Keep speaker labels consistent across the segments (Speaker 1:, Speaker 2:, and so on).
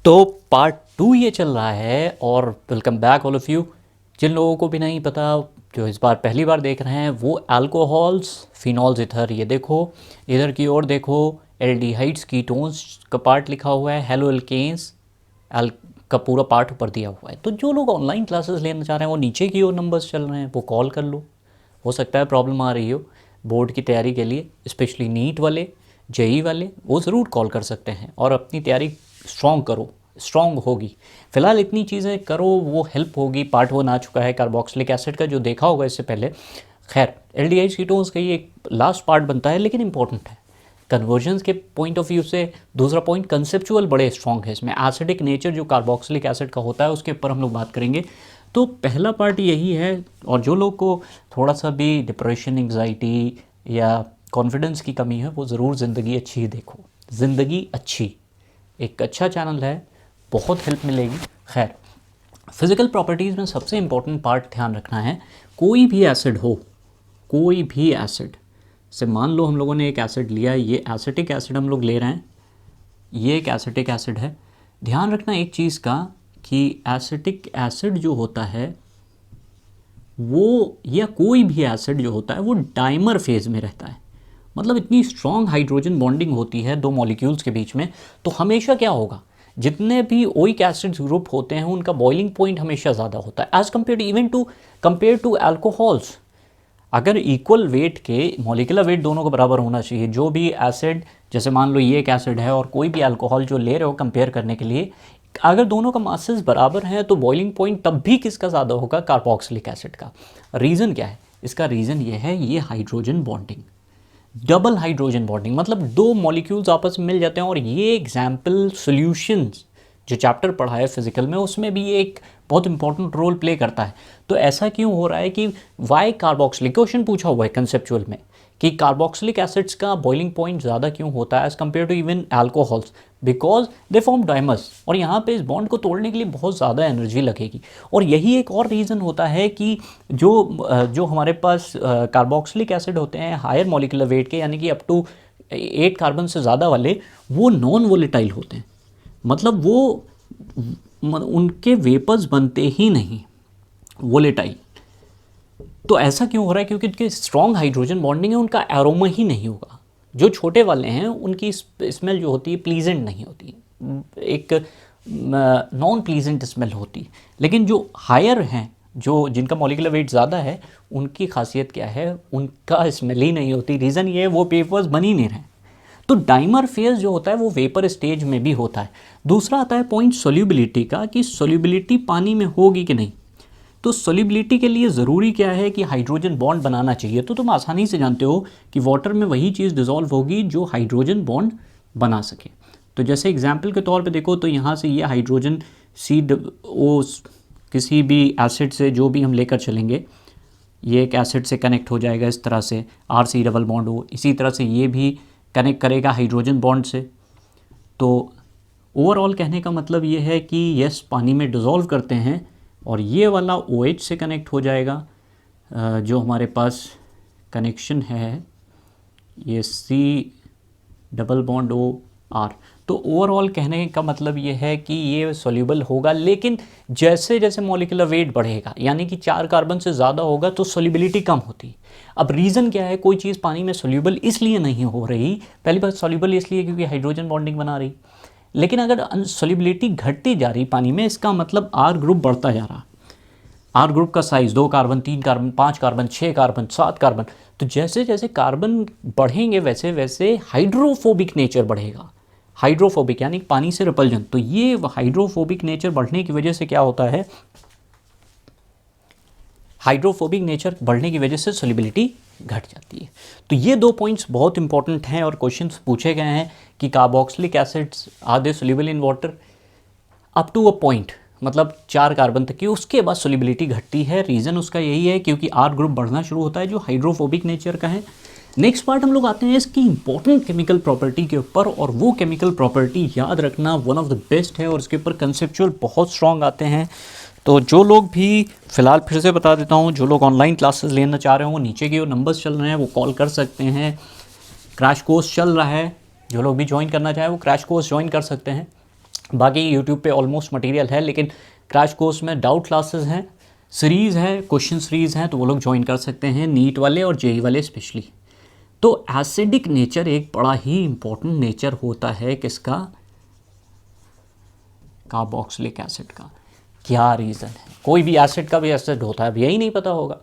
Speaker 1: तो पार्ट 2 ये चल रहा है और welcome back all of you. जिन लोगों को भी नहीं पता, जो इस बार पहली बार देख रहे हैं, वो अल्कोहल्स, फिनॉल्स, इथर, ये देखो, इधर की ओर देखो, एल्डिहाइड्स, कीटोन्स का पार्ट लिखा हुआ है, हेलो एल्केन्स का पूरा पार्ट ऊपर दिया हुआ है। तो जो लोग ऑनलाइन क्लासेस लेना चाह रहे हैं वो नीचे की ओर नंबर्स चल रहे हैं, वो कॉल कर लो। हो सकता है प्रॉब्लम आ रही हो बोर्ड की तैयारी के लिए, स्पेशली नीट वाले, जेई वाले, वो ज़रूर कॉल कर सकते हैं और अपनी तैयारी स्ट्रॉन्ग करो, स्ट्रॉन्ग होगी। फिलहाल इतनी चीज़ें करो, वो हेल्प होगी। पार्ट 1 आ चुका है कार्बोक्सिलिक एसिड का, जो देखा होगा इससे पहले। खैर, एल्डिहाइड कीटोन्स का ये एक लास्ट पार्ट बनता है, लेकिन इंपॉर्टेंट है कन्वर्जन्स के पॉइंट ऑफ व्यू से। दूसरा पॉइंट, कंसेप्चुअल बड़े स्ट्रॉन्ग है इसमें। एसिडिक नेचर जो कार्बोक्सिलिक एसिड का होता है उसके ऊपर हम लोग बात करेंगे। तो पहला पार्ट यही है। और जो लोग को थोड़ा सा भी डिप्रेशन, एंग्जाइटी या कॉन्फिडेंस की कमी है, वो ज़रूर ज़िंदगी अच्छी ही देखो। ज़िंदगी अच्छी एक अच्छा चैनल है, बहुत हेल्प मिलेगी। खैर, फिज़िकल प्रॉपर्टीज़ में सबसे इम्पोर्टेंट पार्ट ध्यान रखना है। कोई भी एसिड हो, कोई भी एसिड से, मान लो हम लोगों ने एक एसिड लिया, ये एसिटिक एसिड हम लोग ले रहे हैं, ये एक एसिटिक एसिड है। ध्यान रखना एक चीज़ का कि एसिटिक एसिड जो होता है वो, या कोई भी एसिड जो होता है, वो डाइमर फेज़ में रहता है। मतलब इतनी स्ट्रॉन्ग हाइड्रोजन बॉन्डिंग होती है दो मॉलिक्यूल्स के बीच में, तो हमेशा क्या होगा, जितने भी ओइक एसिड ग्रुप होते हैं उनका बॉइलिंग पॉइंट हमेशा ज़्यादा होता है एज कंपेयर टू अल्कोहल्स। अगर इक्वल वेट के, मॉलिक्यूलर वेट दोनों का बराबर होना चाहिए। जो भी एसिड, जैसे मान लो ये एक एसिड है और कोई भी अल्कोहल जो ले रहे हो कंपेयर करने के लिए, अगर दोनों का मासेस बराबर हैं तो बॉइलिंग पॉइंट तब भी किसका ज़्यादा होगा, कार्बोक्सिलिक एसिड का। रीज़न क्या है इसका? रीज़न ये है, ये hydrogen bonding, double hydrogen bonding. मतलब दो मॉलिक्यूल्स आपस में मिल जाते हैं। और ये एग्जाम्पल सॉल्यूशंस जो चैप्टर पढ़ा है फिजिकल में, उसमें भी ये एक बहुत इंपॉर्टेंट रोल प्ले करता है। तो ऐसा क्यों हो रहा है कि वाई कार्बोक्सिलिक, क्वेश्चन पूछा हुआ है कंसेप्चुअल में कि कार्बोक्सिलिक एसिड्स का बॉइलिंग पॉइंट ज़्यादा क्यों होता है as compare to even alcohols? Because they form dimers, और यहाँ पे इस बॉन्ड को तोड़ने के लिए बहुत ज़्यादा एनर्जी लगेगी। और यही एक और रीज़न होता है कि जो हमारे पास कार्बोक्सिलिक एसिड होते हैं हायर मॉलिक्यूलर वेट के, यानी कि अप टू 8 कार्बन से ज़्यादा वाले, वो नॉन वोलेटाइल होते हैं। मतलब वो उनके वेपर्स बनते ही नहीं, वोलेटाइल। तो ऐसा क्यों हो रहा है? क्योंकि उनके स्ट्रॉन्ग हाइड्रोजन बॉन्डिंग है, उनका एरोमा ही नहीं होगा। जो छोटे वाले हैं उनकी स्मेल जो होती है प्लीजेंट नहीं होती, एक नॉन प्लीजेंट स्मेल होती। लेकिन जो हायर हैं, जो जिनका मॉलिक्यूलर वेट ज़्यादा है, उनकी खासियत क्या है? उनका स्मेल ही नहीं होती। रीज़न ये है, वो वेपर्स बन ही नहीं रहे। तो डाइमर फेज जो होता है वो वेपर स्टेज में भी होता है। दूसरा आता है पॉइंट सोल्यूबिलिटी का, कि सोल्यूबिलिटी पानी में होगी कि नहीं। तो सोल्यूबिलिटी के लिए ज़रूरी क्या है कि हाइड्रोजन बॉन्ड बनाना चाहिए। तो तुम आसानी से जानते हो कि वाटर में वही चीज़ डिज़ोल्व होगी जो हाइड्रोजन बॉन्ड बना सके। तो जैसे एग्जाम्पल के तौर पे देखो, तो यहाँ से ये हाइड्रोजन ओ किसी भी एसिड से जो भी हम लेकर चलेंगे, ये एक एसिड से कनेक्ट हो जाएगा इस तरह से, RC डबल बॉन्ड हो। इसी तरह से ये भी कनेक्ट करेगा हाइड्रोजन बॉन्ड से। तो ओवरऑल कहने का मतलब ये है कि यस, पानी में डिज़ोल्व करते हैं, और ये वाला OH से कनेक्ट हो जाएगा, जो हमारे पास कनेक्शन है, ये C डबल बॉन्ड OR। तो ओवरऑल कहने का मतलब ये है कि ये सॉल्यूबल होगा। लेकिन जैसे जैसे मॉलिक्यूलर वेट बढ़ेगा, यानी कि 4 कार्बन से ज़्यादा होगा, तो सॉल्युबिलिटी कम होती। अब रीज़न क्या है? कोई चीज़ पानी में सॉल्यूबल इसलिए नहीं हो रही, पहली बात सॉल्यूबल इसलिए क्योंकि हाइड्रोजन बॉन्डिंग बना रही। लेकिन अगर सॉल्युबिलिटी घटती जा रही पानी में, इसका मतलब R ग्रुप बढ़ता जा रहा। R ग्रुप का size 2 carbon, 3 carbon, 5 carbon, 6 carbon, 7 carbon. तो जैसे जैसे कार्बन बढ़ेंगे वैसे वैसे हाइड्रोफोबिक नेचर बढ़ेगा। हाइड्रोफोबिक यानी पानी से रिपल्जन। तो ये हाइड्रोफोबिक नेचर बढ़ने की वजह से क्या होता है? हाइड्रोफोबिक नेचर बढ़ने की वजह से सॉल्युबिलिटी घट जाती है। तो ये 2 पॉइंट्स बहुत इंपॉर्टेंट हैं और क्वेश्चंस पूछे गए हैं कि carboxylic acids are they soluble in water up to a point, मतलब 4 कार्बन तक की, उसके बाद सॉल्युबिलिटी घटती है। रीज़न उसका यही है क्योंकि R ग्रुप बढ़ना शुरू होता है जो हाइड्रोफोबिक नेचर का है। नेक्स्ट पार्ट हम लोग आते हैं इसकी इंपॉर्टेंट केमिकल प्रॉपर्टी के ऊपर, और वो केमिकल प्रॉपर्टी याद रखना वन ऑफ द बेस्ट है, और इसके ऊपर कंसेप्चुअल बहुत स्ट्रॉन्ग आते हैं। तो जो लोग भी, फिलहाल फिर से बता देता हूँ, जो लोग ऑनलाइन क्लासेस लेना चाह रहे हो, वो नीचे के नंबर्स चल रहे हैं, वो कॉल कर सकते हैं। क्रैश कोर्स चल रहा है, जो लोग भी ज्वाइन करना चाहें वो क्रैश कोर्स ज्वाइन कर सकते हैं। बाकी यूट्यूब पे ऑलमोस्ट मटेरियल है, लेकिन क्रैश कोर्स में डाउट क्लासेस हैं, सीरीज़ है, क्वेश्चन सीरीज़ हैं, तो वो लोग ज्वाइन कर सकते हैं, नीट वाले और जेई वाले स्पेशली। तो एसिडिक नेचर एक बड़ा ही इम्पोर्टेंट नेचर होता है किसका, कार्बोक्सिलिक एसिड का। क्या रीज़न है, कोई भी एसिड का भी एसिड होता है, अब यही नहीं पता होगा।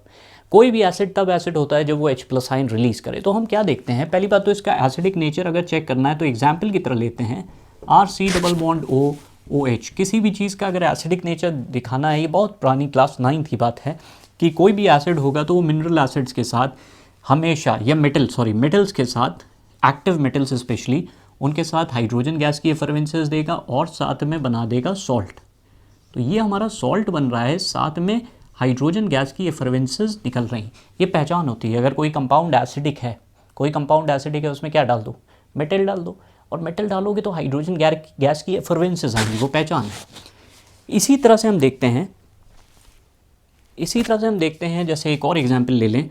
Speaker 1: कोई भी एसिड तब एसिड होता है जब वो H+ आयन रिलीज़ करे। तो हम क्या देखते हैं, पहली बात तो इसका एसिडिक नेचर अगर चेक करना है तो एग्जाम्पल की तरह लेते हैं RC≡OH। किसी भी चीज़ का अगर एसिडिक नेचर दिखाना है, ये बहुत पुरानी क्लास 9 की बात है कि कोई भी एसिड होगा तो वो मिनरल एसिड्स के साथ हमेशा, या मेटल्स के साथ, एक्टिव मेटल्स स्पेशली, उनके साथ हाइड्रोजन गैस की एफरवेंसेस देगा और साथ में बना देगा सॉल्ट। तो ये हमारा सॉल्ट बन रहा है, साथ में हाइड्रोजन गैस की एफरवेंसेस निकल रही। ये पहचान होती है। अगर कोई कंपाउंड एसिडिक है, उसमें क्या डाल दो, मेटल डाल दो, और मेटल डालोगे तो हाइड्रोजन गैस की एफरवेंसेस आएंगी, वो पहचान है। इसी तरह से हम देखते हैं, जैसे एक और एग्जाम्पल ले लें,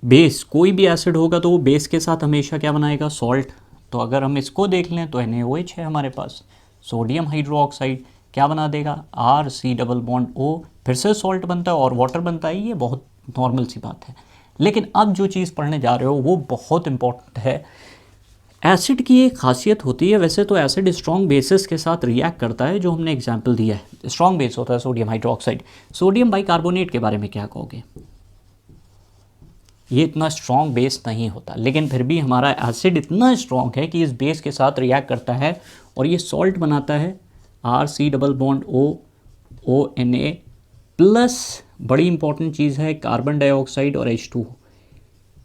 Speaker 1: बेस, कोई भी एसिड होगा तो वो बेस के साथ हमेशा क्या बनाएगा, सॉल्ट। तो अगर हम इसको देख लें तो NaOH है हमारे पास, सोडियम हाइड्रोक्साइड क्या बना देगा, RC≡O, फिर से सॉल्ट बनता है और वाटर बनता है। ये बहुत नॉर्मल सी बात है। लेकिन अब जो चीज़ पढ़ने जा रहे हो वो बहुत इंपॉर्टेंट है। एसिड की एक खासियत होती है, वैसे तो एसिड स्ट्रॉन्ग बेसिस के साथ रिएक्ट करता है, जो हमने एग्जाम्पल दिया है, स्ट्रॉन्ग बेस होता है सोडियम हाइड्रोक्साइड। सोडियम बाइकार्बोनेट के बारे में क्या कहोगे, ये इतना स्ट्रॉन्ग बेस नहीं होता, लेकिन फिर भी हमारा एसिड इतना स्ट्रॉन्ग है कि इस बेस के साथ रिएक्ट करता है और ये सॉल्ट बनाता है, RC≡ONA प्लस, बड़ी इंपॉर्टेंट चीज़ है, कार्बन डाइऑक्साइड और H2।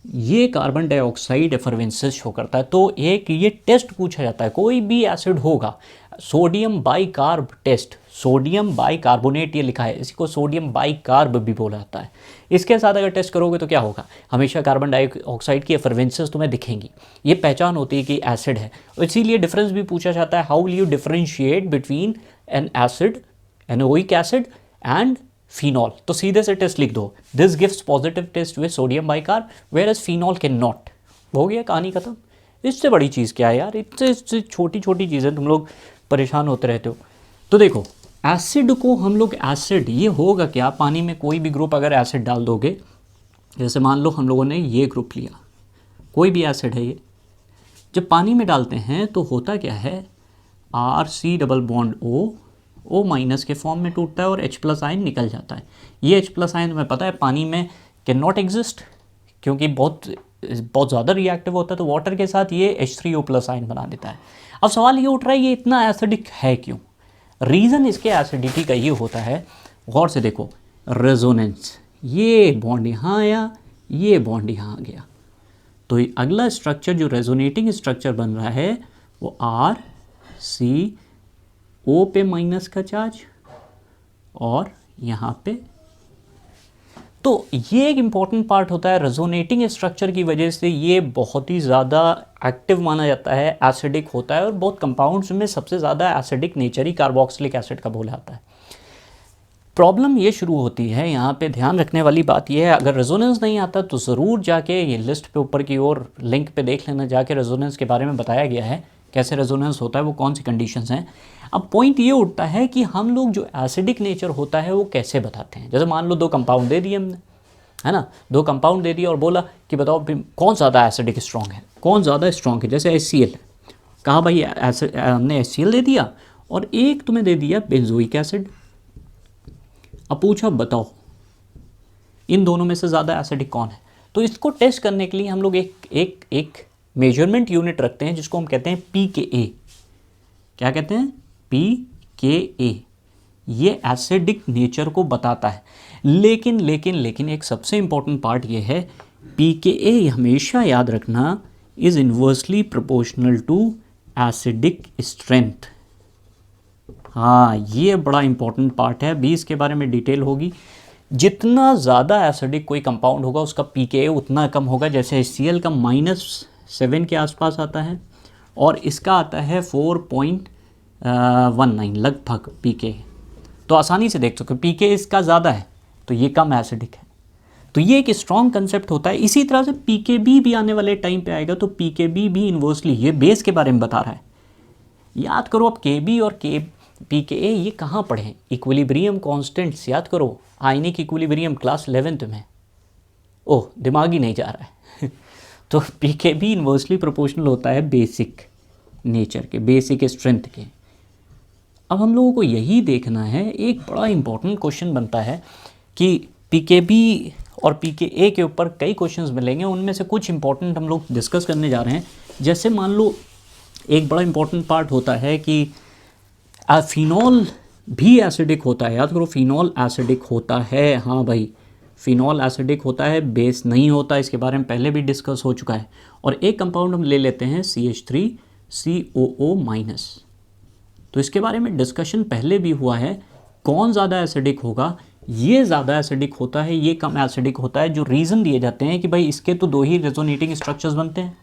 Speaker 1: ये कार्बन डाइऑक्साइड एफरवेंसेस शो करता है। तो एक ये टेस्ट पूछा जाता है, कोई भी एसिड होगा, sodium bicarb test, sodium bicarbonate ये लिखा है, इसी को सोडियम बाइकार्ब भी बोला जाता है। इसके साथ अगर टेस्ट करोगे तो क्या होगा, हमेशा कार्बन डाइऑक्साइड की एफरवेंसेस तुम्हें दिखेंगी। ये पहचान होती है कि एसिड है। इसीलिए डिफरेंस भी पूछा जाता है, how will you differentiate between an acid, anoic acid and phenol. तो सीधे से टेस्ट लिख दो, this gives positive test with sodium bicarb whereas phenol can not. हो गया, कहानी खत्म। इससे बड़ी चीज़ क्या है यार, इससे छोटी छोटी चीज़ें तुम लोग परेशान होते रहते हो। तो देखो, एसिड को हम लोग, एसिड ये होगा क्या, पानी में कोई भी ग्रुप अगर एसिड डाल दोगे, जैसे मान लो हम लोगों ने ये ग्रुप लिया, कोई भी एसिड है ये, जब पानी में डालते हैं तो होता क्या है, RC≡O के फॉर्म में टूटता है और H+ आयन निकल जाता है। ये H+ आयन तुम्हें पता है पानी में कैन नॉट एग्जिस्ट, क्योंकि बहुत ज़्यादा रिएक्टिव होता है, तो वाटर के साथ ये H3O+ आयन बना देता है। अब सवाल ये उठ रहा है, ये इतना एसिडिक है क्यों? रीज़न इसके एसिडिटी का ये होता है, गौर से देखो, रेजोनेंस, ये बॉन्ड यहाँ आया, ये बॉन्ड यहाँ आ गया, तो अगला स्ट्रक्चर जो रेजोनेटिंग स्ट्रक्चर बन रहा है वो RCO पे माइनस का चार्ज और यहाँ पे। तो ये एक इम्पॉर्टेंट पार्ट होता है, रेजोनेटिंग स्ट्रक्चर की वजह से ये बहुत ही ज़्यादा एक्टिव माना जाता है, एसिडिक होता है, और बहुत कंपाउंड्स में सबसे ज़्यादा एसिडिक नेचर ही कार्बोक्सिलिक एसिड का बोला जाता है। प्रॉब्लम ये शुरू होती है, यहाँ पे ध्यान रखने वाली बात ये है, अगर रेजोनेंस नहीं आता तो ज़रूर जाके ये लिस्ट पे ऊपर की ओर लिंक पे देख लेना, जाके रेजोनेंस के बारे में बताया गया है, कैसे रेजोनेंस होता है, वो कौन सी कंडीशंस हैं। अब पॉइंट ये उठता है कि हम लोग जो एसिडिक नेचर होता है वो कैसे बताते हैं। जैसे मान लो 2 कंपाउंड दे दिए हमने, है ना, 2 कंपाउंड दे दिया और बोला कि बताओ कौन ज़्यादा एसिडिक स्ट्रॉन्ग है, कौन ज़्यादा स्ट्रॉन्ग है। जैसे HCl, कहा भाई हमने HCl दे दिया और एक तुम्हें दे दिया बेंजोइक एसिड। अब पूछा बताओ इन दोनों में से ज़्यादा एसिडिक कौन है। तो इसको टेस्ट करने के लिए हम लोग एक मेजरमेंट यूनिट रखते हैं जिसको हम कहते हैं pKa। क्या कहते हैं? pKa। ये एसिडिक नेचर को बताता है। लेकिन एक सबसे इंपॉर्टेंट पार्ट ये है, pKa हमेशा याद रखना is inversely proportional to acidic strength. हाँ, ये बड़ा इंपॉर्टेंट पार्ट है, भी इसके बारे में डिटेल होगी। जितना ज़्यादा एसिडिक कोई कंपाउंड होगा उसका pKa उतना कम होगा। जैसे HCl का -7 के आसपास आता है और इसका आता है 4.19 लगभग pKa। तो आसानी से देख सकते हो pKa इसका ज़्यादा है तो ये कम एसिडिक है। तो ये एक स्ट्रॉन्ग कंसेप्ट होता है। इसी तरह से pKb भी आने वाले टाइम पे आएगा, तो pKb भी इन्वर्सली, ये बेस के बारे में बता रहा है, याद करो अब Kb और pKa ये कहाँ पढ़े हैं? इक्विलिब्रियम कॉन्स्टेंट्स याद करो, आयनिक इक्विलिब्रियम क्लास 11th में। ओह दिमाग ही नहीं जा रहा है तो pKb इन्वर्सली प्रोपोर्शनल होता है बेसिक नेचर के, बेसिक स्ट्रेंथ के। अब हम लोगों को यही देखना है, एक बड़ा इंपॉर्टेंट क्वेश्चन बनता है कि pKb और pKa के ऊपर कई क्वेश्चंस मिलेंगे, उनमें से कुछ इंपॉर्टेंट हम लोग डिस्कस करने जा रहे हैं। जैसे मान लो एक बड़ा इंपॉर्टेंट पार्ट होता है कि फिनॉल भी एसिडिक होता है, याद करो फिनॉल एसिडिक होता है, हाँ भाई फिनॉल एसिडिक होता है, बेस नहीं होता, इसके बारे में पहले भी डिस्कस हो चुका है। और एक कंपाउंड हम ले लेते हैं CH3COO-, तो इसके बारे में डिस्कशन पहले भी हुआ है। कौन ज़्यादा एसिडिक होगा? ये ज़्यादा एसिडिक होता है, ये कम एसिडिक होता है। जो रीज़न दिए जाते हैं कि भाई इसके तो 2 ही रेजोनेटिंग स्ट्रक्चर्स बनते हैं,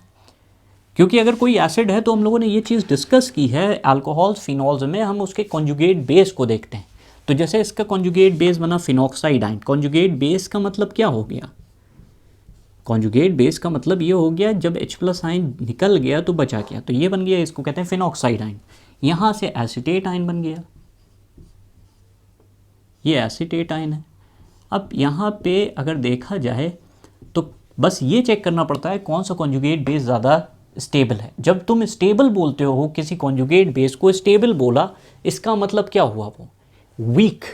Speaker 1: क्योंकि अगर कोई एसिड है तो हम लोगों ने ये चीज़ डिस्कस की है अल्कोहल्स फिनॉल्स में, हम उसके कॉन्जुगेट बेस को देखते हैं। तो जैसे इसका कॉन्जुगेट बेस बना फिनॉक्साइड आयन, कॉन्जुगेट बेस का मतलब क्या हो गया? कॉन्जुगेट बेस का मतलब ये हो गया जब H+ आयन निकल गया तो बचा क्या, तो ये बन गया, इसको कहते हैं फिनॉक्साइड आयन। यहाँ से एसीटेट आयन बन गया, ये एसीटेट आयन है। अब यहाँ पे अगर देखा जाए तो बस ये चेक करना पड़ता है कौन सा कॉन्जुगेट बेस ज़्यादा स्टेबल है। जब तुम स्टेबल बोलते हो किसी कॉन्जुगेट बेस को, स्टेबल बोला, इसका मतलब क्या हुआ? वो वीक।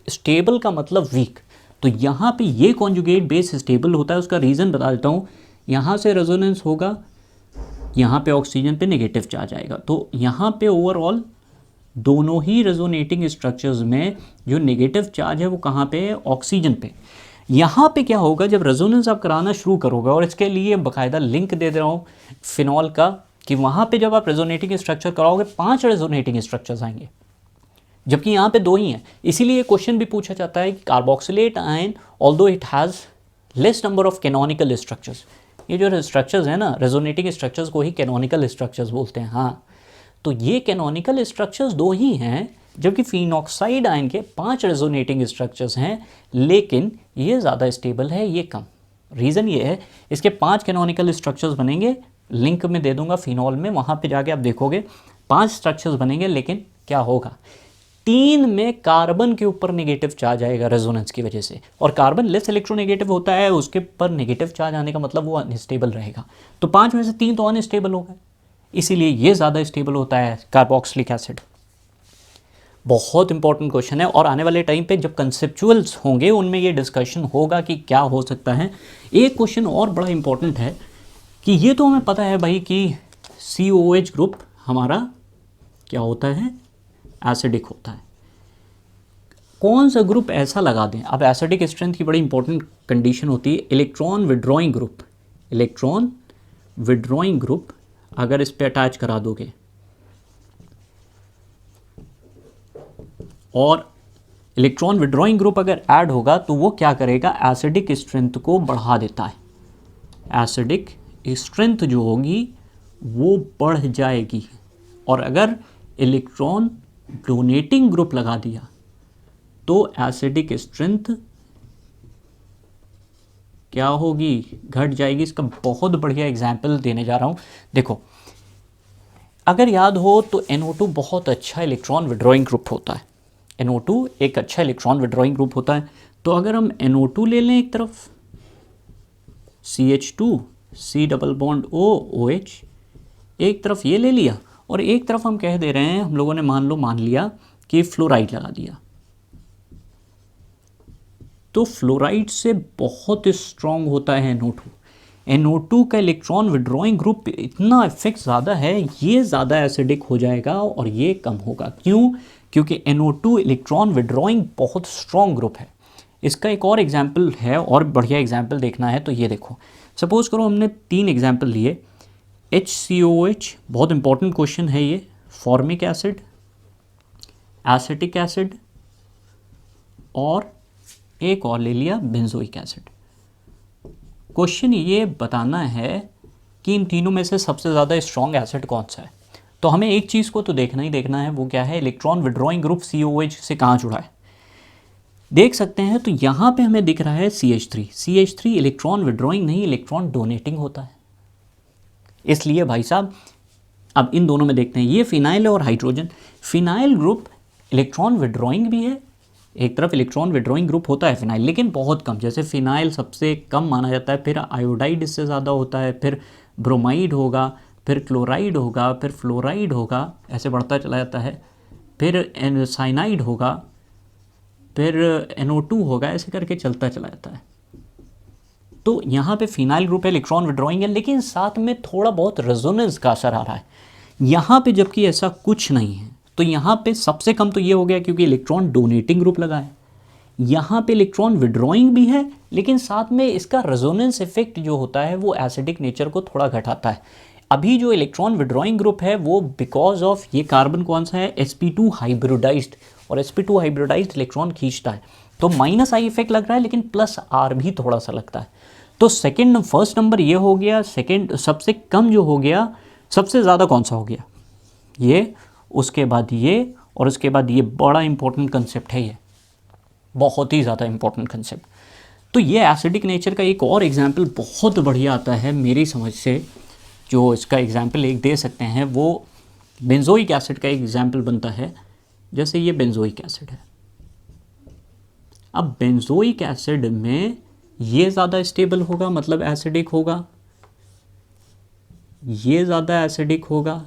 Speaker 1: स्टेबल का मतलब वीक। तो यहाँ पे ये कॉन्जुगेट बेस स्टेबल होता है, उसका रीज़न बता देता हूँ। यहाँ से रेजोनेंस होगा, यहाँ पे ऑक्सीजन पे नेगेटिव चार्ज आएगा, तो यहाँ पे ओवरऑल दोनों ही रेजोनेटिंग स्ट्रक्चर्स में जो नेगेटिव चार्ज है वो कहाँ पे है? ऑक्सीजन पे। यहाँ पे क्या होगा जब रेजोनेंस आप कराना शुरू करोगे, और इसके लिए बाकायदा लिंक दे रहा हूँ फिनॉल का, कि वहाँ पे जब आप रेजोनेटिंग स्ट्रक्चर कराओगे 5 रेजोनेटिंग स्ट्रक्चर्स आएंगे, जबकि यहाँ पे 2 ही हैं। इसीलिए क्वेश्चन भी पूछा जाता है कि carboxylate ion although it has less number of canonical structures, ये जो स्ट्रक्चर्स हैं ना रेजोनेटिंग स्ट्रक्चर्स को ही कैनोनिकल स्ट्रक्चर्स बोलते हैं। हाँ, तो ये कैनोनिकल स्ट्रक्चर्स 2 ही हैं, जबकि फिनॉक्साइड आयन के 5 रेजोनेटिंग स्ट्रक्चर्स हैं, लेकिन ये ज़्यादा स्टेबल है, ये कम। रीज़न ये है, इसके 5 कैनोनिकल स्ट्रक्चर्स बनेंगे, लिंक में दे दूंगा फिनॉल में, वहाँ पे जाके आप देखोगे 5 स्ट्रक्चर्स बनेंगे, लेकिन क्या होगा? 3 में कार्बन के ऊपर नेगेटिव चार्ज आएगा रेजोनेंस की वजह से, और कार्बन लेस इलेक्ट्रोनेगेटिव होता है, उसके पर नेगेटिव चार्ज आने का मतलब वो अनस्टेबल रहेगा। तो 5 में से 3 तो अनस्टेबल होगा, इसीलिए ये ज़्यादा स्टेबल होता है कार्बोक्सिलिक एसिड। बहुत इंपॉर्टेंट क्वेश्चन है, और आने वाले टाइम पे जब कंसेप्चुअल्स होंगे उनमें ये डिस्कशन होगा कि क्या हो सकता है। एक क्वेश्चन और बड़ा इंपॉर्टेंट है कि ये तो हमें पता है भाई कि COOH ग्रुप हमारा क्या होता है? एसिडिक होता है। कौन सा ग्रुप ऐसा लगा दें? अब एसिडिक स्ट्रेंथ की बड़ी इंपॉर्टेंट कंडीशन होती है electron withdrawing group. Electron withdrawing group अगर इस पे अटैच करा दोगे, और इलेक्ट्रॉन विड्रॉइंग ग्रुप अगर ऐड होगा तो वो क्या करेगा? एसिडिक स्ट्रेंथ को बढ़ा देता है। एसिडिक स्ट्रेंथ जो होगी वो बढ़ जाएगी, और अगर इलेक्ट्रॉन डोनेटिंग ग्रुप लगा दिया तो एसिडिक स्ट्रेंथ क्या होगी? घट जाएगी। इसका बहुत बढ़िया एग्जाम्पल देने जा रहा हूँ। देखो, अगर याद हो तो NO2 बहुत अच्छा इलेक्ट्रॉन विड्रॉइंग ग्रुप होता है। NO2 एक अच्छा इलेक्ट्रॉन विड्रॉइंग ग्रुप होता है। तो अगर हम NO2 ले लें एक तरफ, CH2 C double bond O OH, एक तरफ ये ले लिया, और एक तरफ हम कह दे रहे हैं, हम लोगों ने मान लिया कि फ्लोराइड लगा दिया, तो फ्लोराइड से बहुत स्ट्रॉन्ग होता है NO2। NO2 का इलेक्ट्रॉन विड्रॉइंग ग्रुप इतना इफेक्ट ज़्यादा है, ये ज़्यादा एसिडिक हो जाएगा और ये कम होगा। क्यों? क्योंकि NO2 इलेक्ट्रॉन विड्रॉइंग बहुत स्ट्रॉन्ग ग्रुप है। इसका एक और एग्जाम्पल है, और बढ़िया एग्जाम्पल देखना है तो ये देखो, सपोज करो हमने 3 एग्जाम्पल लिए। HCOOH बहुत इंपॉर्टेंट क्वेश्चन है ये, फॉर्मिक एसिड, एसिटिक एसिड, और एक और ले लिया बेंजोइक एसिड। क्वेश्चन ये बताना है कि इन तीनों में से सबसे ज़्यादा स्ट्रॉन्ग एसिड कौन सा है। तो हमें एक चीज़ को तो देखना ही देखना है, वो क्या है? इलेक्ट्रॉन विड्रॉइंग ग्रुप COOH से कहाँ जुड़ा है। देख सकते हैं तो यहाँ पे हमें दिख रहा है CH3। CH3 इलेक्ट्रॉन विड्रॉइंग नहीं, इलेक्ट्रॉन डोनेटिंग होता है। इसलिए भाई साहब अब इन दोनों में देखते हैं, ये फिनाइल और hydrogen. Phenyl group electron withdrawing भी है, एक तरफ इलेक्ट्रॉन विड्रॉइंग ग्रुप होता है फिनाइल, लेकिन बहुत कम। जैसे फिनाइल सबसे कम माना जाता है, फिर आयोडाइड इससे ज़्यादा होता है, फिर ब्रोमाइड होगा, फिर क्लोराइड होगा, फिर फ्लोराइड होगा, ऐसे बढ़ता चला जाता है, फिर साइनाइड होगा, फिर NO2 होगा, ऐसे करके चलता चला जाता है। तो यहाँ पे फिनाइल ग्रुप है, इलेक्ट्रॉन विड्रॉइंग है, लेकिन साथ में थोड़ा बहुत रेजोनेंस का असर आ रहा है। यहाँ पे जबकि ऐसा कुछ नहीं है, तो यहाँ पे सबसे कम तो ये हो गया क्योंकि इलेक्ट्रॉन डोनेटिंग ग्रुप लगा है। यहाँ पे इलेक्ट्रॉन विड्रॉइंग भी है, लेकिन साथ में इसका रेजोनेंस इफेक्ट जो होता है वो एसिडिक नेचर को थोड़ा घटाता है। अभी जो इलेक्ट्रॉन विड्रॉइंग ग्रुप है वो बिकॉज ऑफ ये कार्बन कौन सा है, sp2 हाइब्रिडाइज्ड, और sp2 हाइब्रिडाइज्ड इलेक्ट्रॉन खींचता है, तो -I इफेक्ट लग रहा है, लेकिन +R भी थोड़ा सा लगता है। तो फर्स्ट नंबर ये हो गया, सेकंड सबसे कम जो हो गया, सबसे ज़्यादा कौन सा हो गया, ये, उसके बाद ये, और उसके बाद ये बड़ा इंपॉर्टेंट कंसेप्ट है, ये बहुत ही ज़्यादा इंपॉर्टेंट कंसेप्ट। तो ये एसिडिक नेचर का एक और एग्जाम्पल बहुत बढ़िया आता है मेरी समझ से, जो इसका एग्जाम्पल एक दे सकते हैं, वो बेंजोइक एसिड का एग्जाम्पल बनता है। जैसे ये बेंजोइक एसिड है, अब बेंजोइक एसिड में ये ज़्यादा स्टेबल होगा, मतलब एसिडिक होगा, ये ज़्यादा एसिडिक होगा,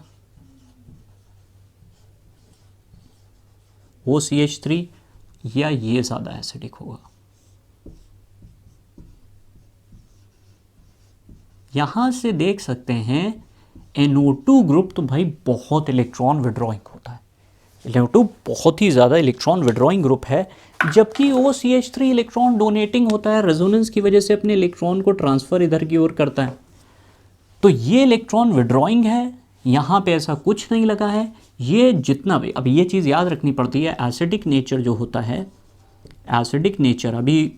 Speaker 1: OCH3, या ये ज़्यादा एसिडिक होगा। यहाँ से देख सकते हैं NO2 ग्रुप तो भाई बहुत इलेक्ट्रॉन विड्रॉइंग होता है, NO2 बहुत ही ज़्यादा इलेक्ट्रॉन विड्रॉइंग ग्रुप है, जबकि OCH3 इलेक्ट्रॉन डोनेटिंग होता है, रेजोनेंस की वजह से अपने इलेक्ट्रॉन को ट्रांसफ़र इधर की ओर करता है। तो ये इलेक्ट्रॉन विड्रॉइंग है, यहाँ पे ऐसा कुछ नहीं लगा है। ये जितना भी, अब ये चीज़ याद रखनी पड़ती है, एसिडिक नेचर जो होता है, एसिडिक नेचर अभी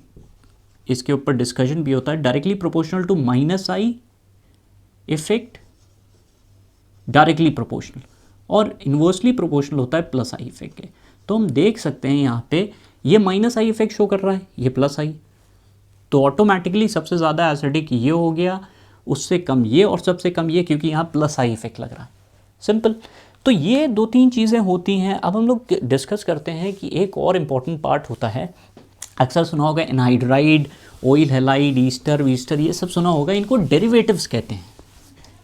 Speaker 1: इसके ऊपर डिस्कशन भी होता है, directly proportional to -I effect, directly proportional, और इन्वर्सली प्रोपोर्शनल होता है +I इफेक्ट के। तो हम देख सकते हैं यहाँ पे ये -I इफेक्ट शो कर रहा है, ये +I, तो ऑटोमेटिकली सबसे ज़्यादा एसिडिक ये हो गया, उससे कम ये, और सबसे कम ये, क्योंकि यहाँ +I इफेक्ट लग रहा है, सिंपल। तो ये 2-3 चीज़ें होती हैं। अब हम लोग डिस्कस करते हैं कि एक और इम्पॉर्टेंट पार्ट होता है, अक्सर सुना होगा एनहाइड्राइड, ऑयल हैलाइड, ईस्टर वीस्टर, ये सब सुना होगा, इनको डेरिवेटिव्स कहते हैं,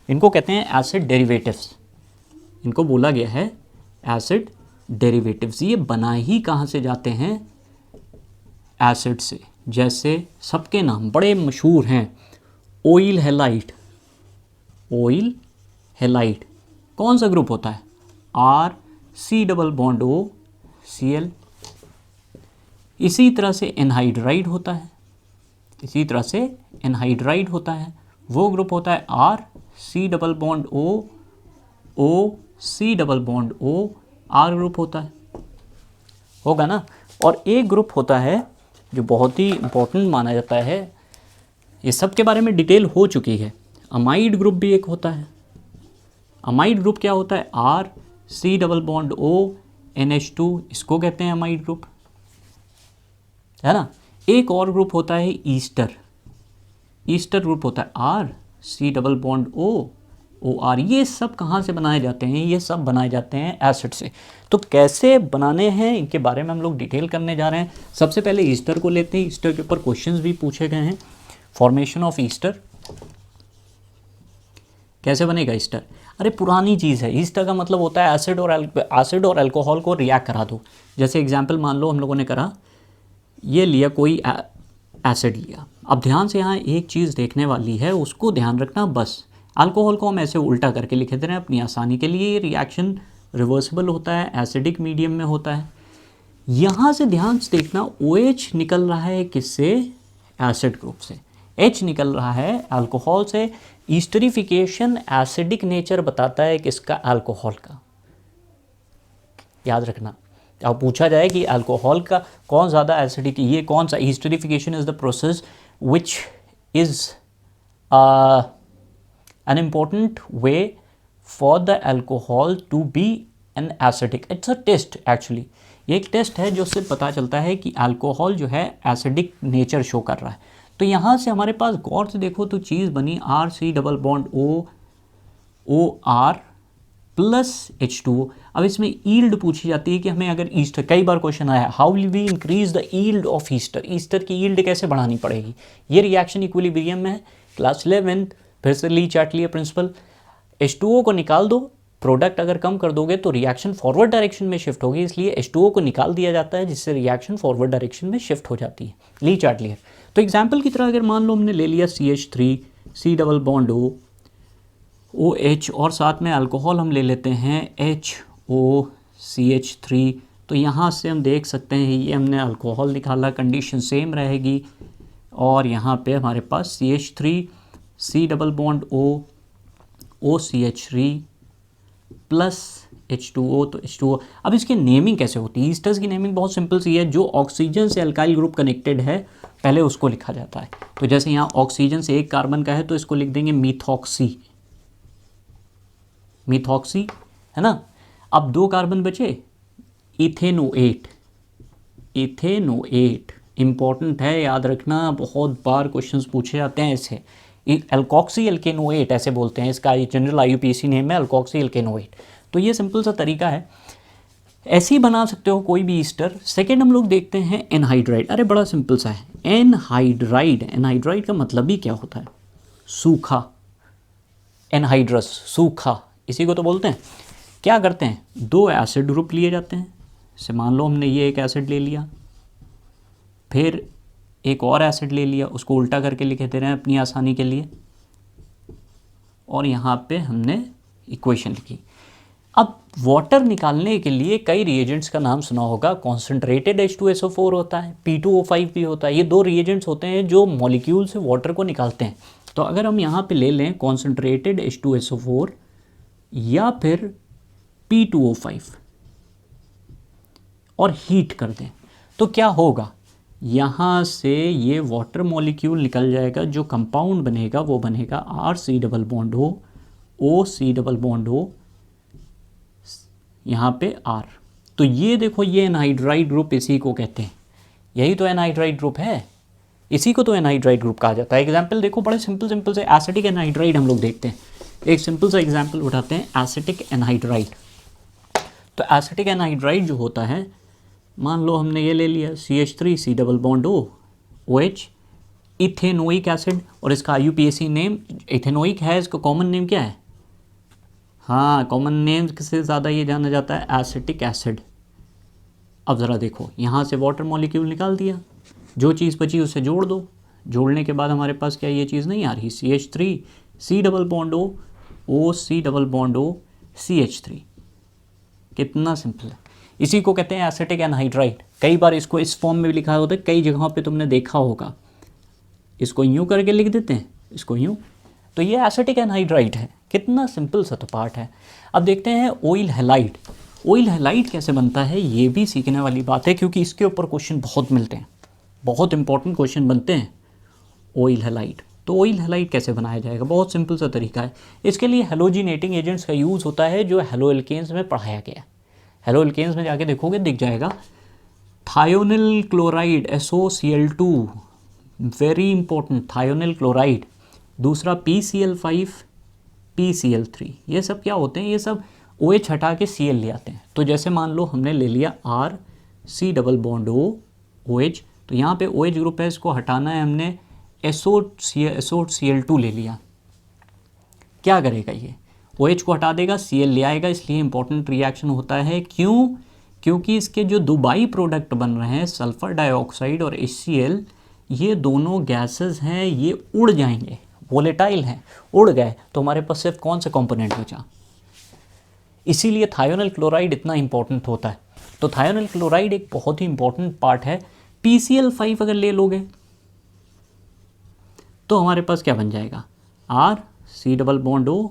Speaker 1: इनको कहते हैं एसिड डेरिवेटिव्स, इनको बोला गया है एसिड डेरिवेटिव्स। ये बना ही कहाँ से जाते हैं, एसिड से। जैसे सबके नाम बड़े मशहूर हैं, ऑयल हैलाइड, ऑयल हैलाइड कौन सा ग्रुप होता है, RC+O Cl। इसी तरह से एनहाइड्राइड होता है, इसी तरह से एनहाइड्राइड होता है, वो ग्रुप होता है RC+O OC+O, R ग्रुप होता है, होगा ना। और एक ग्रुप होता है जो बहुत ही इंपॉर्टेंट माना जाता है, ये सब के बारे में डिटेल हो चुकी है, अमाइड ग्रुप भी एक होता है। अमाइड ग्रुप क्या होता है, RC+O NH2, इसको कहते हैं अमाइड ग्रुप, है ना। एक और ग्रुप होता है ईस्टर, ईस्टर ग्रुप होता है RC+O OR। ये सब कहाँ से बनाए जाते हैं, ये सब बनाए जाते हैं एसिड से। तो कैसे बनाने हैं इनके बारे में हम लोग डिटेल करने जा रहे हैं। सबसे पहले ईस्टर को लेते हैं, ईस्टर के ऊपर क्वेश्चंस भी पूछे गए हैं। फॉर्मेशन ऑफ ईस्टर, कैसे बनेगा ईस्टर, अरे पुरानी चीज़ है। ईस्टर का मतलब होता है एसिड और अल्कोहल को रिएक्ट करा दो। जैसे एग्जाम्पल मान लो हम लोगों ने करा, ये लिया कोई एसिड लिया, अब ध्यान से यहाँ एक चीज़ देखने वाली है, उसको ध्यान रखना बस। अल्कोहल को हम ऐसे उल्टा करके लिख दे रहे हैं अपनी आसानी के लिए, ये रिएक्शन रिवर्सिबल होता है, एसिडिक मीडियम में होता है। यहाँ से ध्यान से देखना, OH निकल रहा है किससे, एसिड ग्रुप से, H निकल रहा है अल्कोहल से। ईस्टरिफिकेशन एसिडिक नेचर बताता है किसका, अल्कोहल का, याद रखना। अब पूछा जाए कि अल्कोहल का कौन ज़्यादा एसिडिक, ये कौन सा, esterification is the process which is an important way for the alcohol to be an acidic। It's a test actually, ये एक टेस्ट है जो उससे पता चलता है कि अल्कोहल जो है एसिडिक नेचर शो कर रहा है। तो यहाँ से हमारे पास गौर से देखो तो चीज़ बनी RC+O OR प्लस H2O। अब इसमें ईल्ड पूछी जाती है कि हमें अगर ईस्टर, कई बार क्वेश्चन आया how will we increase the yield of ester, ester की ईल्ड कैसे बढ़ानी पड़ेगी। ये रिएक्शन इक्विलिब्रियम में है, क्लास 11 फिर से ली चार्टलियर प्रिंसिपल। H2O को निकाल दो, प्रोडक्ट अगर कम कर दोगे तो रिएक्शन फॉरवर्ड डायरेक्शन में शिफ्ट होगी, इसलिए H2O को निकाल दिया जाता है जिससे रिएक्शन फॉरवर्ड डायरेक्शन में शिफ्ट हो जाती है। ली चार्टलियर। तो एग्जाम्पल की तरह अगर मान लो हमने ले लिया CH3 C double bond O OH और साथ में अल्कोहल हम ले लेते हैं HOCH3, तो यहाँ से हम देख सकते हैं ये हमने अल्कोहल निकाला, कंडीशन सेम रहेगी। और यहाँ पे हमारे पास CH3 C double bond O OCH3 plus H2O, तो H2O। अब इसकी नेमिंग कैसे होती है? ईस्टर्स की नेमिंग बहुत सिंपल सी है, जो ऑक्सीजन से अल्काइल ग्रुप कनेक्टेड है पहले उसको लिखा जाता है। तो जैसे यहाँ ऑक्सीजन से एक कार्बन का है तो इसको लिख देंगे मिथॉक्सी, मिथॉक्सी है ना। अब 2 कार्बन बचे, इथेनोएट, इथेनोएट इंपॉर्टेंट है, याद रखना, बहुत बार क्वेश्चंस पूछे जाते हैं ऐसे। अल्कोक्सी एल्केनोएट ऐसे बोलते हैं, इसका जनरल IUPAC नेम है अल्कोक्सी एल्केनोएट। तो ये सिंपल सा तरीका है, ऐसे ही बना सकते हो कोई भी ईस्टर। सेकेंड हम लोग देखते हैं एनहाइड्राइड। अरे बड़ा सिंपल सा है, एनहाइड्राइड। एनहाइड्राइड का मतलब ही क्या होता है? सूखा, एनहाइड्रस सूखा, इसी को तो बोलते हैं। क्या करते हैं, 2 एसिड ग्रुप लिए जाते हैं, जैसे मान लो हमने ये एक एसिड ले लिया, फिर एक और एसिड ले लिया, उसको उल्टा करके लिख दे रहे हैं अपनी आसानी के लिए, और यहाँ पे हमने इक्वेशन लिखी। अब वाटर निकालने के लिए कई रिएजेंट्स का नाम सुना होगा, कॉन्सेंट्रेटेड H2SO4 होता है, P2O5 भी होता है। ये 2 रिएजेंट्स होते हैं जो मॉलिक्यूल से वाटर को निकालते हैं। तो अगर हम यहाँ पे ले लें कॉन्सेंट्रेटेड H2SO4 या फिर P2O5 और हीट कर दें तो क्या होगा, यहाँ से ये वाटर मॉलिक्यूल निकल जाएगा, जो कंपाउंड बनेगा वो बनेगा RC double bond O OC double bond O, यहाँ पे R। तो ये देखो, ये एनहाइड्राइड ग्रुप इसी को कहते हैं, यही तो एनहाइड्राइड ग्रुप है, इसी को तो एनहाइड्राइड ग्रुप कहा जाता है। एग्जाम्पल देखो, बड़े सिंपल से एसिटिक एनहाइड्राइड हम लोग देखते हैं। एक सिंपल सा एग्जाम्पल उठाते हैं, एसिटिक एनहाइड्राइड। तो एसिटिक एनहाइड्राइड जो होता है, मान लो हमने ये ले लिया CH3 C double bond O OH, ethanoic acid, और इसका IUPAC नेम इथेनोइक है, इसका कॉमन नेम क्या है? हाँ, कॉमन नेम से ज़्यादा ये जाना जाता है एसिटिक एसिड। अब ज़रा देखो, यहाँ से वाटर मॉलिक्यूल निकाल दिया, जो चीज़ बची उसे जोड़ दो, जोड़ने के बाद हमारे पास क्या ये चीज़ नहीं आ रही, CH3 C double bond O OC double bond O CH3। कितना सिंपल है, इसी को कहते हैं एसिटिक एनहाइड्राइड। कई बार इसको इस फॉर्म में भी लिखा होता है, कई जगहों पे तुमने देखा होगा, इसको यूँ करके लिख देते हैं, इसको यूँ। तो ये एसिटिक एनहाइड्राइड है, कितना सिंपल सा तो पार्ट है। अब देखते हैं ऑयल हैलाइड। ऑयल हैलाइड कैसे बनता है, ये भी सीखने वाली बात है, क्योंकि इसके ऊपर क्वेश्चन बहुत मिलते हैं, बहुत इंपॉर्टेंट क्वेश्चन बनते हैं। ऑयल हैलाइड, तो ऑयल हैलाइड कैसे बनाया जाएगा, बहुत सिंपल सा तरीका है। इसके लिए हेलोजिनेटिंग एजेंट्स का यूज़ होता है, जो हेलोएल्केन्स में पढ़ाया गया। हेलोएल्केन्स में जाके देखोगे, दिख जाएगा, thionyl chloride SOCl2, very important, thionyl chloride. दूसरा PCl5 PCl3, ये सब क्या होते हैं, ये सब OH हटा के Cl ले आते हैं। तो जैसे मान लो हमने ले लिया RC double bond O OH, तो यहाँ पे OH ग्रुप है, इसको हटाना है हमने, SOCl2 ले लिया। क्या करेगा ये, OH को हटा देगा, Cl ले आएगा, इसलिए इंपॉर्टेंट रिएक्शन होता है। क्यों? क्योंकि इसके जो 2 बाई प्रोडक्ट बन रहे हैं, सल्फर डाइऑक्साइड और HCl, ये दोनों गैसेस हैं, ये उड़ जाएंगे, वोलेटाइल हैं, उड़ गए तो हमारे पास सिर्फ कौन सा कंपोनेंट बचा, इसीलिए थायोनिल क्लोराइड इतना इंपॉर्टेंट होता है। तो थायोनिल क्लोराइड एक बहुत ही इंपॉर्टेंट पार्ट है। PCl5 अगर ले लोगे तो हमारे पास क्या बन जाएगा, RC double bond O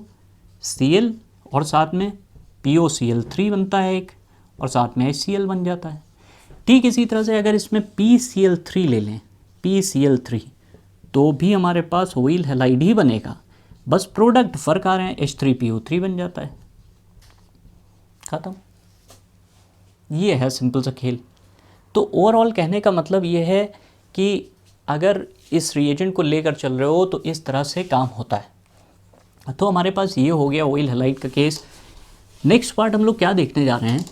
Speaker 1: Cl, और साथ में POCl3 बनता है एक, और साथ में HCl बन जाता है। ठीक इसी तरह से अगर इसमें PCl3 ले लें, PCl3, तो भी हमारे पास ऑयल हैलाइड ही बनेगा, बस प्रोडक्ट फ़र्क आ रहे हैं, H3PO3 बन जाता है, ख़त्म। ये है सिंपल सा खेल। तो ओवरऑल कहने का मतलब ये है कि अगर इस रिएजेंट को लेकर चल रहे हो तो इस तरह से काम होता है। तो हमारे पास ये हो गया ऑयल हैलाइड का केस। नेक्स्ट पार्ट हम लोग क्या देखने जा रहे हैं,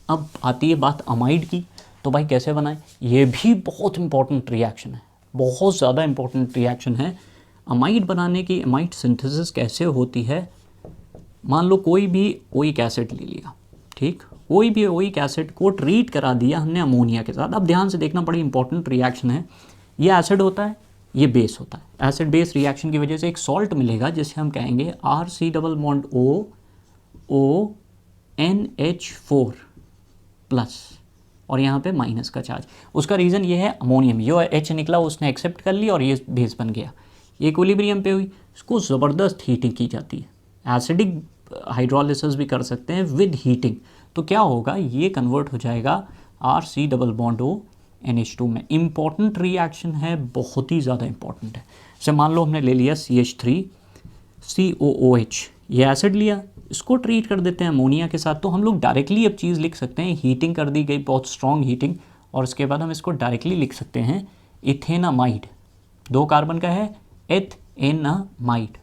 Speaker 1: अब आती है बात अमाइड की। तो भाई कैसे बनाएं, ये भी बहुत इंपॉर्टेंट रिएक्शन है, बहुत ज़्यादा इंपॉर्टेंट रिएक्शन है। अमाइड बनाने की, अमाइड सिंथेसिस कैसे होती है, मान लो कोई भी ओइक एसिड ले लिया, ठीक, कोई भी ओइक एसिड को ट्रीट करा दिया हमने अमोनिया के साथ। अब ध्यान से देखना, बड़ी इंपॉर्टेंट रिएक्शन है। ये एसिड होता है, ये बेस होता है। एसिड बेस रिएक्शन की वजह से एक सॉल्ट मिलेगा जिसे हम कहेंगे RC double bond ONH4 plus, और यहाँ पे माइनस का चार्ज। उसका रीज़न ये है अमोनियम, जो H निकला उसने एक्सेप्ट कर लिया और ये बेस बन गया। इक्विलिब्रियम पे हुई, इसको ज़बरदस्त हीटिंग की जाती है। एसिडिक हाइड्रोलिसिस भी कर सकते हैं विद हीटिंग। तो क्या होगा, ये कन्वर्ट हो जाएगा RC डबल बॉन्ड ONH2 में। इम्पॉर्टेंट रिएक्शन है, बहुत ही ज़्यादा इंपॉर्टेंट है। जैसे मान लो हमने ले लिया CH3COOH, ये एसिड लिया, इसको ट्रीट कर देते हैं अमोनिया के साथ। तो हम लोग डायरेक्टली अब चीज़ लिख सकते हैं, हीटिंग कर दी गई, बहुत स्ट्रॉन्ग हीटिंग, और उसके बाद हम इसको डायरेक्टली लिख सकते हैं इथेनामाइड। 2 कार्बन का है, एथेनामाइड।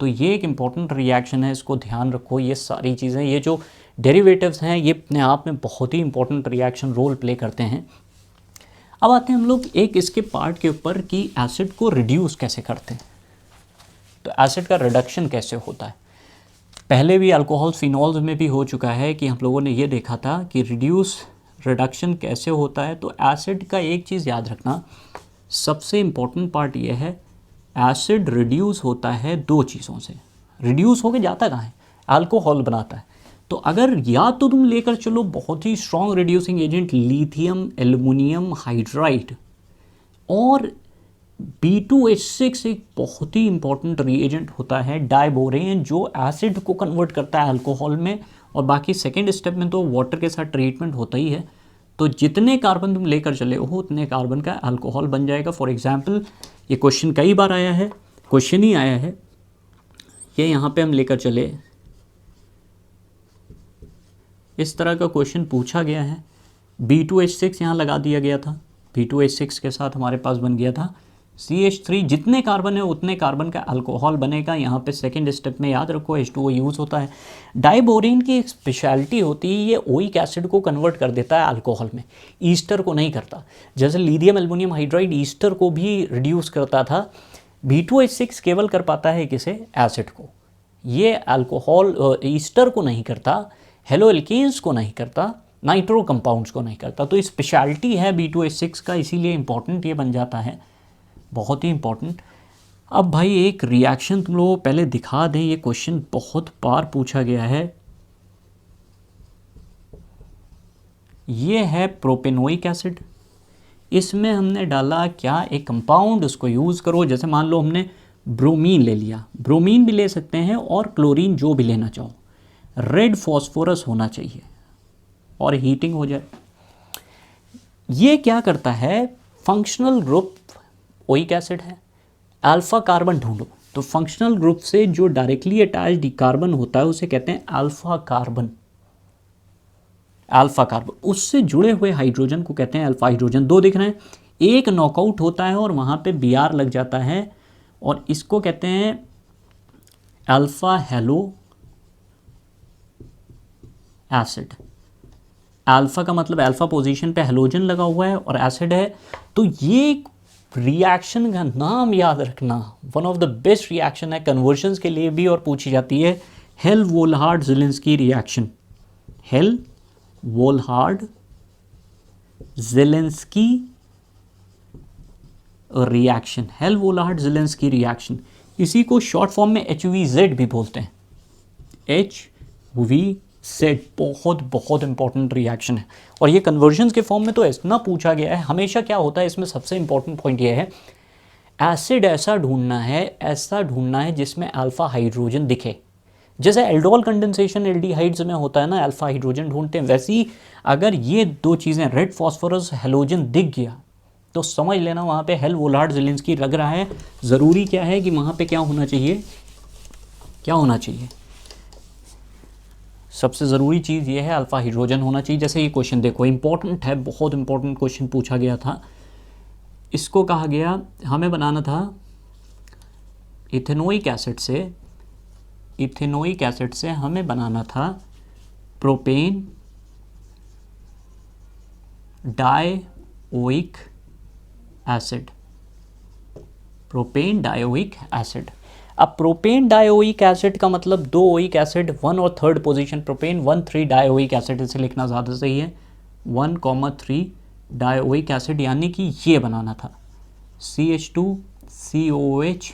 Speaker 1: तो ये एक इम्पॉर्टेंट रिएक्शन है, इसको ध्यान रखो। ये सारी चीज़ें, ये जो डेरिवेटिव्स हैं, ये अपने आप में बहुत ही इंपॉर्टेंट रिएक्शन रोल प्ले करते हैं। अब आते हैं हम लोग एक इसके पार्ट के ऊपर कि एसिड को रिड्यूस कैसे करते हैं। तो एसिड का रिडक्शन कैसे होता है, पहले भी अल्कोहल फिनॉल्स में भी हो चुका है कि हम लोगों ने ये देखा था कि रिडक्शन कैसे होता है। तो एसिड का एक चीज़ याद रखना, सबसे इम्पॉर्टेंट पार्ट ये है, एसिड रिड्यूस होता है 2 चीज़ों से। रिड्यूस होके जाता कहाँ है, अल्कोहल बनाता है। तो अगर या तो तुम लेकर चलो बहुत ही strong reducing agent lithium aluminium hydride, और B2H6 एक बहुत ही इंपॉर्टेंट रिएजेंट होता है डाइबोरेन, जो एसिड को कन्वर्ट करता है अल्कोहल में, और बाकी सेकेंड स्टेप में तो वाटर के साथ ट्रीटमेंट होता ही है। तो जितने कार्बन तुम लेकर चले हो उतने कार्बन का अल्कोहल बन जाएगा। फॉर एग्जांपल, ये क्वेश्चन कई बार आया है, क्वेश्चन ही आया है, ये यहाँ पे हम लेकर चले, इस तरह का क्वेश्चन पूछा गया है। B2H6 यहाँ लगा दिया गया था, B2H6 के साथ हमारे पास बन गया था CH3। जितने कार्बन है उतने कार्बन का अल्कोहल बनेगा। यहाँ पे सेकंड स्टेप में याद रखो H2O यूज़ होता है। डाइबोरेन की एक स्पेशलिटी होती है, ये ओइक एसिड को कन्वर्ट कर देता है अल्कोहल में, ईस्टर को नहीं करता। जैसे लिथियम एल्युमिनियम हाइड्राइड ईस्टर को भी रिड्यूस करता था, B2H6 केवल कर पाता है किसे, एसिड को। ये अल्कोहल ईस्टर को नहीं करता, हेलो एल्केन्स को नहीं करता, नाइट्रो कंपाउंड्स को नहीं करता। तो स्पेशलिटी है B2H6 का, इसीलिए इंपॉर्टेंट ये बन जाता है, बहुत ही इंपॉर्टेंट। अब भाई एक रिएक्शन तुम लोगों को पहले दिखा दें, ये क्वेश्चन बहुत बार पूछा गया है। ये है प्रोपेनोइक एसिड, इसमें हमने डाला क्या, एक कंपाउंड, उसको यूज़ करो। जैसे मान लो हमने ब्रोमीन ले लिया, ब्रोमीन भी ले सकते हैं और क्लोरीन, जो भी लेना चाहो। रेड फॉस्फोरस होना चाहिए और हीटिंग हो जाए। ये क्या करता है, फंक्शनल ग्रुप ओइक एसिड है, अल्फा कार्बन ढूंढो। तो फंक्शनल ग्रुप से जो डायरेक्टली अटैच्ड कार्बन होता है उसे कहते हैं अल्फा कार्बन। अल्फा कार्बन, उससे जुड़े हुए हाइड्रोजन को कहते हैं अल्फा हाइड्रोजन। 2 दिख रहे हैं, एक नॉकआउट होता है और वहाँ पे Br लग जाता है, और इसको कहते हैं अल्फा हेलो एसिड। अल्फा का मतलब अल्फा पोजीशन पे हेलोजन लगा हुआ है और एसिड है। तो ये रिएक्शन का नाम याद रखना, one of the best reaction है कन्वर्जन्स के लिए भी, और पूछी जाती है Hell Volhard Zelinsky reaction. Hell Volhard Zelinsky reaction, Hell Volhard Zelinsky reaction. इसी को शॉर्ट फॉर्म में HVZ भी बोलते हैं, HVZ। बहुत बहुत इंपॉर्टेंट रिएक्शन है, और ये कन्वर्जन्स के फॉर्म में तो इतना पूछा गया है। हमेशा क्या होता है इसमें, सबसे इंपॉर्टेंट पॉइंट ये है, एसिड ऐसा ढूंढना है जिसमें अल्फा हाइड्रोजन दिखे। जैसे एल्डोल कंडेंसेशन एल्डिहाइड्स में होता है ना, अल्फा हाइड्रोजन ढूंढते हैं, वैसे ही अगर ये 2 चीज़ें रेड फॉस्फोरस हेलोजन दिख गया तो समझ लेना वहाँ पे हेल-वोल्हार्ड ज़ेलेंस्की लग रहा है। ज़रूरी क्या है कि वहाँ पे क्या होना चाहिए, क्या होना चाहिए, सबसे ज़रूरी चीज़ ये है अल्फा हाइड्रोजन होना चाहिए। जैसे ये क्वेश्चन देखो, इंपॉर्टेंट है, बहुत इंपॉर्टेंट क्वेश्चन पूछा गया था। इसको कहा गया, हमें बनाना था इथेनोइक एसिड से इथेनोइक एसिड से हमें बनाना था propane dioic acid, propane dioic acid. अब प्रोपेन डायोइक एसिड का मतलब 2 ओइक एसिड 1 और 3rd position propane 1,3 dioic acid, इसे लिखना ज़्यादा सही है 1,3 डायोइक एसिड, यानी कि ये बनाना था CH2COOH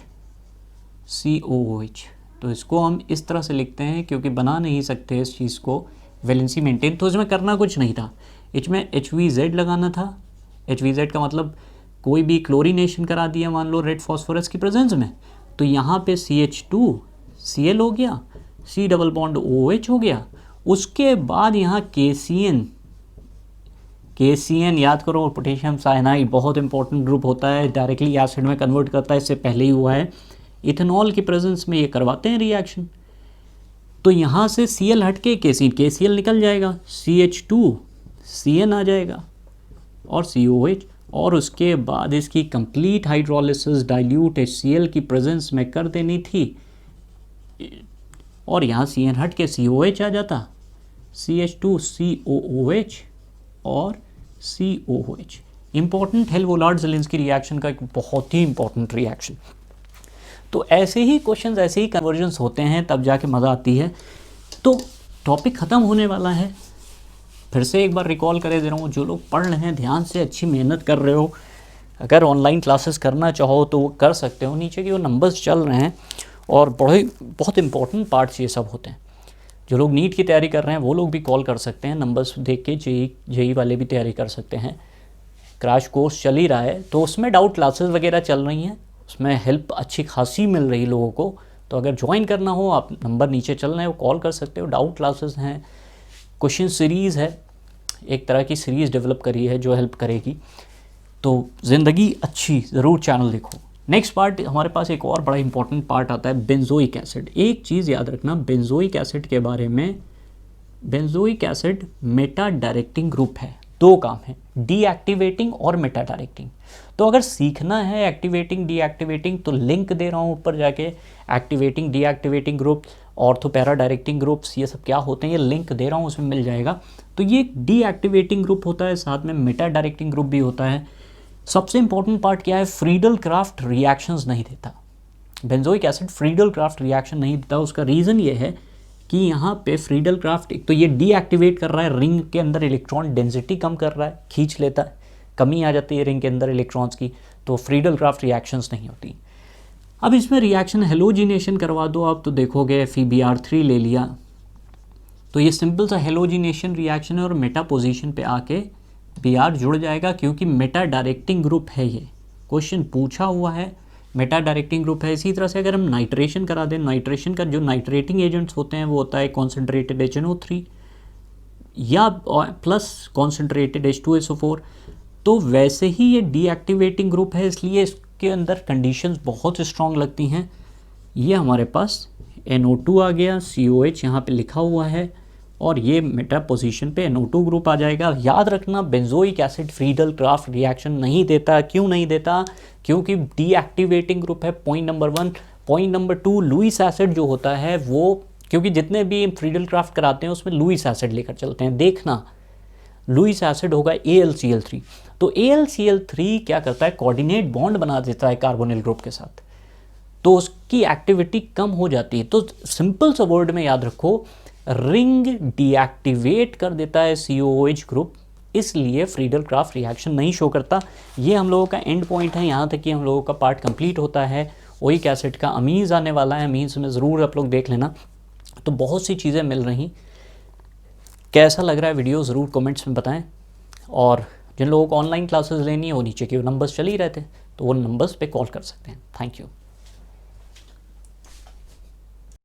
Speaker 1: COOH। तो इसको हम इस तरह से लिखते हैं क्योंकि बना नहीं सकते इस चीज़ को वैलेंसी मेंटेन, तो इसमें करना कुछ नहीं था, इसमें HVZ लगाना था। HVZ का मतलब कोई भी क्लोरीनेशन करा दिया मान लो रेड फॉस्फोरस की प्रेजेंस में, तो यहाँ पे CH2Cl हो गया, C डबल बॉन्ड OH हो गया, उसके बाद यहाँ KCN याद करो, पोटेशियम साइनाइड बहुत इंपॉर्टेंट ग्रुप होता है, डायरेक्टली एसिड में कन्वर्ट करता है, इससे पहले ही हुआ है। इथेनॉल की प्रेजेंस में ये करवाते हैं रिएक्शन, तो यहाँ से Cl हट के KCl निकल जाएगा, CH2CN आ जाएगा और COH, और उसके बाद इसकी कंप्लीट हाइड्रोलिसिस डाइल्यूट HCl की प्रेजेंस में कर देनी थी, और यहाँ CN हट के COH आ जाता, CH2COOH और COOH। इंपॉर्टेंट है वोलार्ड-ज़ेलिंस्की रिएक्शन का एक बहुत ही इंपॉर्टेंट रिएक्शन। तो ऐसे ही क्वेश्चंस, ऐसे ही कन्वर्जन्स होते हैं, तब जाके मज़ा आती है। तो टॉपिक ख़त्म होने वाला है, फिर से एक बार रिकॉल करे दे रहा हूँ, जो लोग पढ़ रहे हैं ध्यान से, अच्छी मेहनत कर रहे हो, अगर ऑनलाइन क्लासेस करना चाहो तो वो कर सकते हो, नीचे के वो नंबर्स चल रहे हैं और बहुत इंपॉर्टेंट पार्ट्स ये सब होते हैं। जो लोग नीट की तैयारी कर रहे हैं वो लोग भी कॉल कर सकते हैं, नंबर्स देख के जेई वाले भी तैयारी कर सकते हैं। क्रैश कोर्स चल ही रहा है तो उसमें डाउट क्लासेस वगैरह चल रही हैं, उसमें हेल्प अच्छी खासी मिल रही लोगों को, तो अगर ज्वाइन करना हो आप नंबर नीचे चल रहे हैं वो कॉल कर सकते हो। डाउट क्लासेस हैं, क्वेश्चन सीरीज़ है, एक तरह की सीरीज़ डेवलप करी है जो हेल्प करेगी, तो ज़िंदगी अच्छी ज़रूर चैनल देखो। नेक्स्ट पार्ट हमारे पास एक और बड़ा इंपॉर्टेंट पार्ट आता है बेंजोइक एसिड। एक चीज़ याद रखना बेंजोइक एसिड के बारे में, benzoic acid Meta directing group है, 2 काम है, डीएक्टिवेटिंग और मेटा डायरेक्टिंग। तो अगर सीखना है एक्टिवेटिंग डीएक्टिवेटिंग तो लिंक दे रहा हूँ ऊपर जाके, activating deactivating group, ortho para directing groups, ये सब क्या होते हैं ये लिंक दे रहा हूँ, उसमें मिल जाएगा। तो ये डीएक्टिवेटिंग ग्रुप होता है, साथ में मेटा डायरेक्टिंग ग्रुप भी होता है। सबसे इंपॉर्टेंट पार्ट क्या है, फ्रीडल क्राफ्ट रिएक्शंस नहीं देता benzoic acid, Friedel Crafts reaction नहीं देता। उसका रीज़न ये है कि यहाँ पे फ्रीडल क्राफ्ट एक तो ये डीएक्टिवेट कर रहा है, रिंग के अंदर इलेक्ट्रॉन डेंसिटी कम कर रहा है, खींच लेता है, कमी आ जाती है रिंग के अंदर इलेक्ट्रॉन्स की, तो फ्रीडल क्राफ्ट रिएक्शंस नहीं होती। अब इसमें रिएक्शन हेलोजिनेशन करवा दो आप तो देखोगे FeBr3 ले लिया, तो ये सिंपल सा हेलोजिनेशन रिएक्शन है और मेटा पोजीशन पे आके Br जुड़ जाएगा क्योंकि मेटा डायरेक्टिंग ग्रुप है, ये क्वेश्चन पूछा हुआ है, मेटा डायरेक्टिंग ग्रुप है। इसी तरह से अगर हम नाइट्रेशन करा दें, नाइट्रेशन का जो नाइट्रेटिंग एजेंट्स होते हैं वो होता है कॉन्सेंट्रेटेड HNO3 या प्लस कॉन्सेंट्रेटेड H2SO4, तो वैसे ही ये डीएक्टिवेटिंग ग्रुप है, इसलिए इसके अंदर कंडीशंस बहुत स्ट्रॉन्ग लगती हैं। ये हमारे पास NO2 आ गया, COH यहाँ पे लिखा हुआ है, और ये मेटा पोजीशन पे NO2 ग्रुप आ जाएगा। याद रखना benzoic acid Friedel Crafts reaction नहीं देता। क्यों नहीं देता? क्योंकि डीएक्टिवेटिंग ग्रुप है, point number 1। Point number 2, Lewis acid जो होता है वो, क्योंकि जितने भी फ्रीडल क्राफ्ट कराते हैं उसमें लुईस एसिड लेकर चलते हैं, देखना लुईस एसिड होगा AlCl3। तो AlCl3 क्या करता है, कोऑर्डिनेट बॉन्ड बना देता है कार्बोनिल ग्रुप के साथ, तो उसकी एक्टिविटी कम हो जाती है। तो सिंपल सा वर्ड में याद रखो, रिंग डीएक्टिवेट कर देता है COOH ग्रुप, इसलिए फ्रीडल क्राफ्ट रिएक्शन नहीं शो करता। ये हम लोगों का एंड पॉइंट है, यहाँ तक कि हम लोगों का पार्ट कंप्लीट होता है। ओइक एसिड का अमीन्स आने वाला है, अमीन्स में ज़रूर आप लोग देख लेना। तो बहुत सी चीज़ें मिल रही, कैसा लग रहा है वीडियो ज़रूर कमेंट्स में बताएं। और जिन लोगों को ऑनलाइन क्लासेस लेनी है वो नीचे के नंबर्स चल ही रहते हैं, तो वो नंबर्स पे कॉल कर सकते हैं। Thank you.